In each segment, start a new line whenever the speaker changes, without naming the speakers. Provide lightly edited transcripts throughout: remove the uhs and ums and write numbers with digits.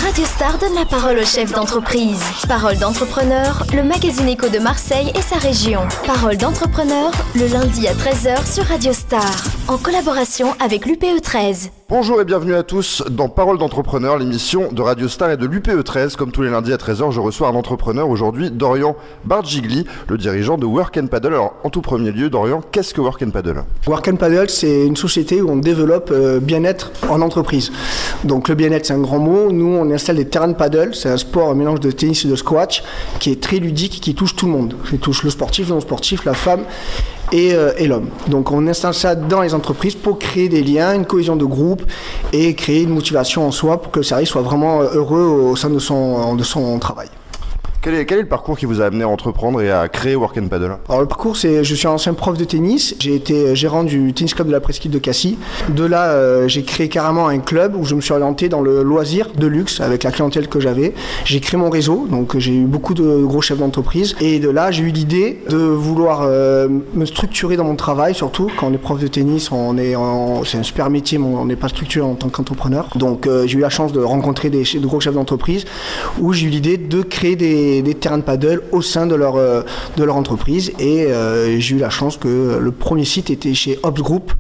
Radio Star donne la parole aux chefs d'entreprise. Parole d'entrepreneur, le magazine éco de Marseille et sa région. Parole d'entrepreneur, le lundi à 13h sur Radio Star, en collaboration avec l'UPE 13.
Bonjour et bienvenue à tous dans Parole d'entrepreneur, l'émission de Radio Star et de l'UPE 13. Comme tous les lundis à 13h, je reçois un entrepreneur, aujourd'hui Dorian Bargigli, le dirigeant de Work & Paddle. Alors en tout premier lieu, Dorian, qu'est-ce que Work & Paddle ?
Work & Paddle, c'est une société où on développe bien-être en entreprise. Donc le bien-être, c'est un grand mot. Nous, on installe des terrains de paddle. C'est un sport, un mélange de tennis et de squash qui est très ludique, qui touche tout le monde. Qui touche le sportif, le non-sportif, la femme et l'homme. Donc on installe ça dans les entreprises pour créer des liens, une cohésion de groupe et créer une motivation en soi pour que le salarié soit vraiment heureux au sein de son travail.
Quel est le parcours qui vous a amené à entreprendre et à créer Work & Paddle ?
Alors le parcours, c'est je suis un ancien prof de tennis, j'ai été gérant du tennis club de la presqu'île de Cassis. De là, j'ai créé carrément un club où je me suis orienté dans le loisir de luxe avec la clientèle que j'avais. J'ai créé mon réseau, donc j'ai eu beaucoup de gros chefs d'entreprise. Et de là, j'ai eu l'idée de vouloir me structurer dans mon travail, surtout quand on est prof de tennis, c'est un super métier, mais on n'est pas structuré en tant qu'entrepreneur. Donc j'ai eu la chance de rencontrer de gros chefs d'entreprise où j'ai eu l'idée de créer des terrains de paddle au sein de leur entreprise et j'ai eu la chance que le premier site était chez Ops Group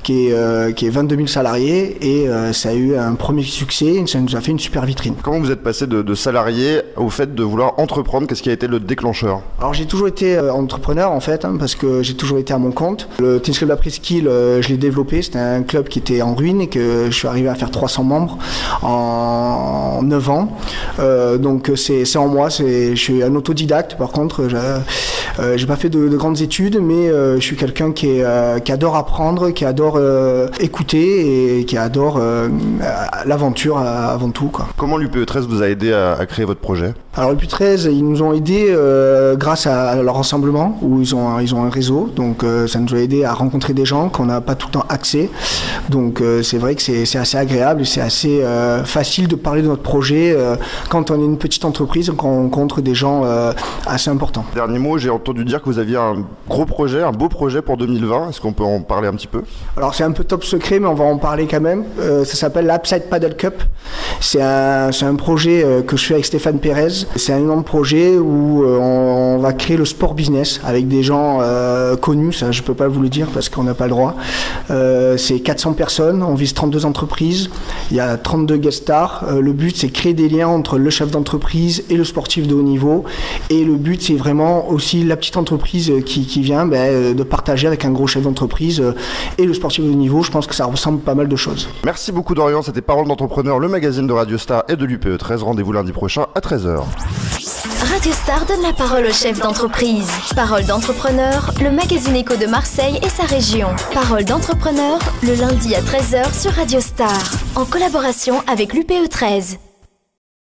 qui est 22 000 salariés et ça a eu un premier succès et ça nous a fait une super vitrine.
Comment vous êtes passé de salarié au fait de vouloir entreprendre ? Qu'est-ce qui a été le déclencheur ?
Alors j'ai toujours été entrepreneur en fait, parce que j'ai toujours été à mon compte. Le tennis club de la presqu'île, je l'ai développé, c'était un club qui était en ruine et que je suis arrivé à faire 300 membres en 9 ans. Donc c'est en moi, je suis un autodidacte par contre, j'ai pas fait de grandes études mais je suis quelqu'un qui adore apprendre, qui adore écouter et qui adore l'aventure avant tout, quoi.
Comment l'UPE 13 vous a aidé à créer votre projet ?
Alors l'UPE 13, ils nous ont aidés grâce à leur rassemblement où ils ont un réseau, donc ça nous a aidé à rencontrer des gens qu'on n'a pas tout le temps accès. Donc c'est vrai que c'est assez agréable et c'est assez facile de parler de notre projet quand on est une petite entreprise, qu'on rencontre des gens assez importants.
Dernier mot, j'ai entendu dire que vous aviez un gros projet, un beau projet pour 2020. Est-ce qu'on peut en parler un petit peu ?
Alors c'est un peu top secret, mais on va en parler quand même. Ça s'appelle l'Upside Paddle Cup. C'est un projet que je fais avec Stéphane Pérez. C'est un énorme projet où on va créer le sport business avec des gens connus. Ça, je peux pas vous le dire parce qu'on n'a pas le droit. C'est 400 personnes, on vise 32 entreprises. Il y a 32 guest stars. Le but, c'est créer des liens entre le chef d'entreprise et le sportif de haut niveau. Et le but, c'est vraiment aussi la petite entreprise qui vient de partager avec un gros chef d'entreprise et le sportif de haut niveau. Je pense que ça ressemble pas mal de choses.
Merci beaucoup Dorian, c'était Parole d'entrepreneur, le magazine de Radio Star et de l'UPE 13. Rendez-vous lundi prochain à 13h.
Radio Star donne la parole aux chefs d'entreprise. Parole d'entrepreneur, le magazine éco de Marseille et sa région. Parole d'entrepreneur, le lundi à 13h sur Radio Star, en collaboration avec l'UPE 13.